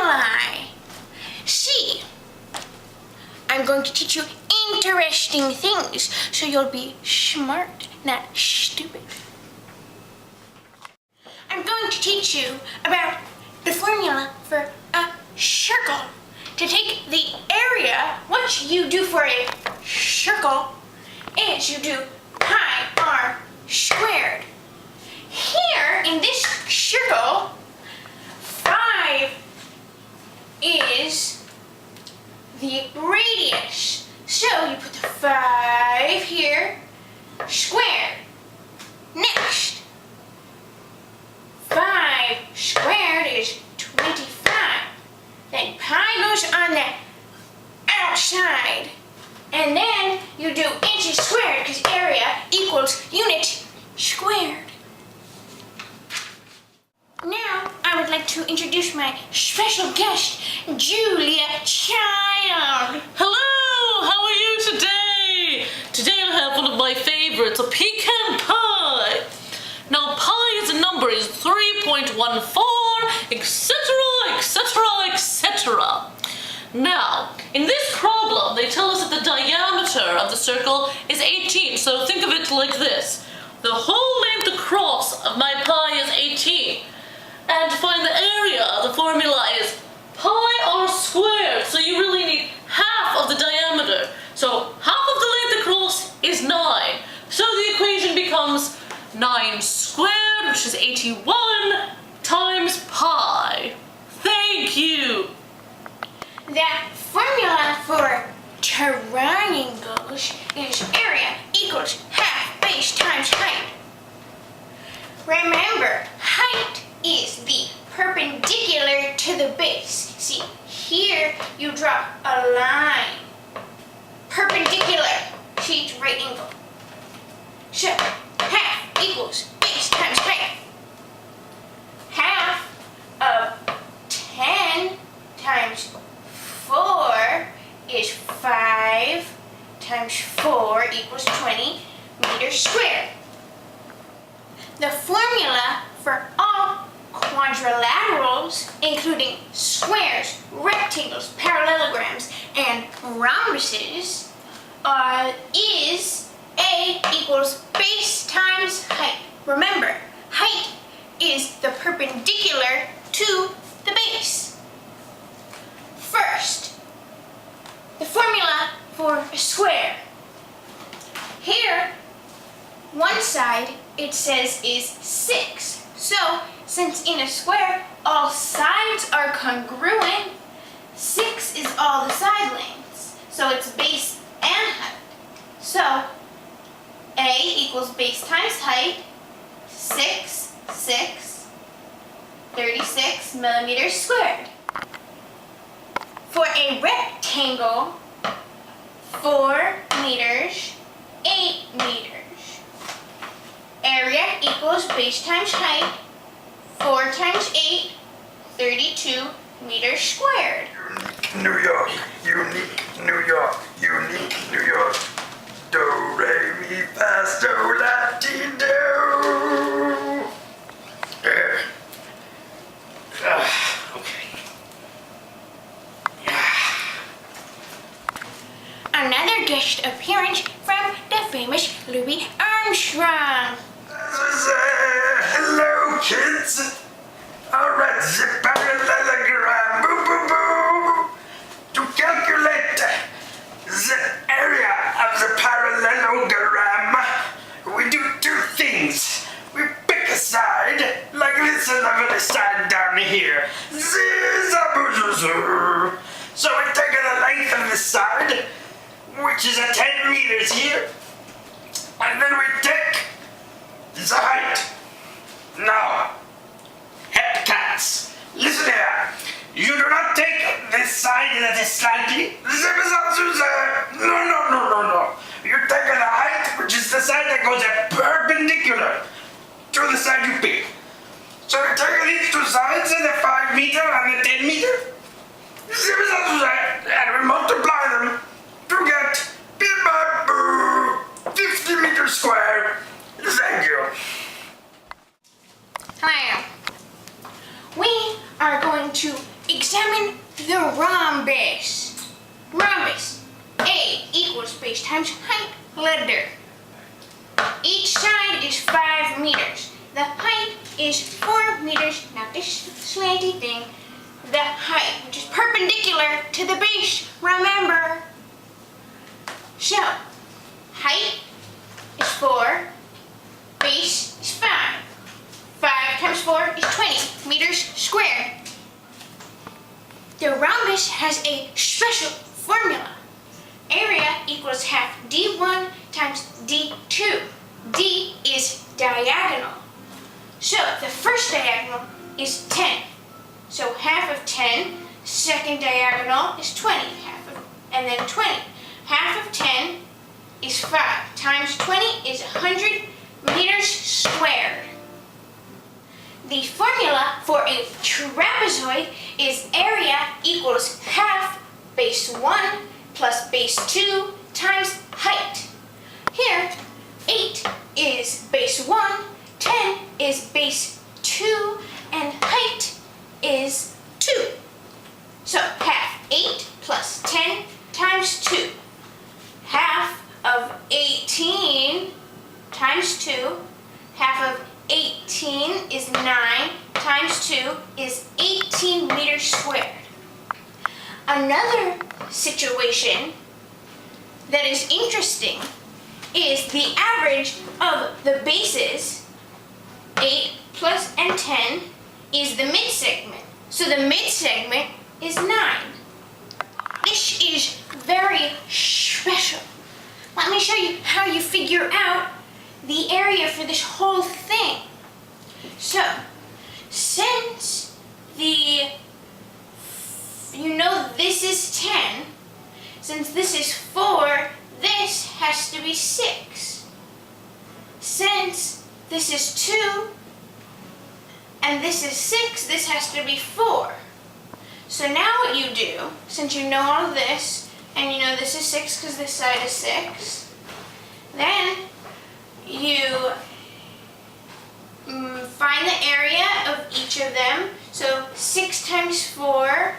formulae. C. I'm going to teach you interesting things so you'll be smart, not stupid. I'm going to teach you about the formula for a circle. To take the area, what you do for a circle is you do pi r squared. Here in this circle, 5 is the radius. So you put the 5 here, squared. Next, 5 squared is 25. Then pi goes on the outside. And then you do inches squared because area equals units squared. Now, I would like to introduce my special guest, Julia Child. Hello, how are you today? Today I have one of my favorites, a pecan pie. Now, pi as a number is 3.14, etc., etc., etc. Now, in this problem, they tell us that the diameter of the circle is 18, so think of it like this. The whole length across of my pie is 18. And to find the area, the formula is pi r squared, so you really need half of the diameter. So half of the length across is 9. So the equation becomes 9 squared, which is 81, times pi. Thank you. The formula for triangles is area equals half base times height. Remember, height is the perpendicular to the base. See, here you draw a line. Perpendicular. See, it's right angle. So, half equals base times height. Half of 10 times 4 is 5 times 4 equals 20 meters squared. The formula for all quadrilaterals, including squares, rectangles, parallelograms, and rhombuses, is A equals base times height. Remember, height is the perpendicular to the base. First, the formula for a square. Here, one side it says is 6. So, since in a square all sides are congruent, 6 is all the side lengths. So it's base and height. So, A equals base times height, 6, 36 millimeters squared. For a rectangle, 4 meters, 8 meters. Area equals base times height, 4 times 8, 32 meters squared. Unique New York, unique New York, unique New York. Do, re, mi, fa, so, la, ti, do. Okay. Another guest appearance from the famous Louis Armstrong. Hello, kids. All right, the parallelogram. Boo, boo, boo. To calculate the area of the parallelogram, we do 2 things. We pick a side, like this lovely side down here. So we take the length of the side, which is at 10 meters here, and then we take the height. Now, head cats, listen here. You do not take this side that is slightly. No. You take the height, which is the side that goes perpendicular to the side you pick. So we take these 2 sides, the 5 meter and the 10 meter, and we multiply them to get 50 meters squared. Thank you. Hello. We are going to examine examine the rhombus. Rhombus. A equals base times height letter. Each side is 5 meters. The height is 4 meters, not this slanty thing. The height, which is perpendicular to the base, remember. So, height is 4, base is 5. 5 times 4 is 20 meters squared. The rhombus has a special formula. Area equals half D1 times D2. D is diagonal. So the first diagonal is 10. So half of 10, second diagonal is 20. And then 20. Half of 10 is 5. Times 20 is 100 meters squared. The formula for a trapezoid is area equals half base 1 plus base 2 times height. Here, 8 is base 1, 10 is base 2, and height is 2. So half 8 plus 10 times 2. Half of 18 times 2. Half of 18 is 9 times 2 is 18 meters squared. Another situation that is interesting is the average of the bases, 8 plus and 10, is the mid-segment. So the mid-segment is 9. This is very special. Let me show you how you figure out the area for this whole thing. So, since this is 10, since this is 4, this has to be 6. Since this is 2, and this is 6, this has to be 4. So now what you do, since you know all of this, and you know this is 6 because this side is 6, then you find the area of each of them. So 6 times 4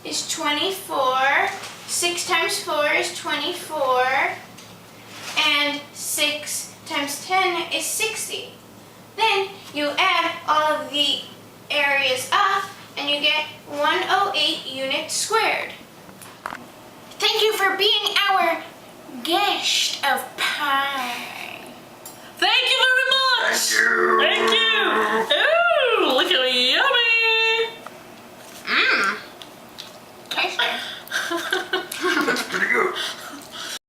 is 24. 6 times 4 is 24. And 6 times 10 is 60. Then you add all of the areas up and you get 108 units squared. Thank you for being our guest.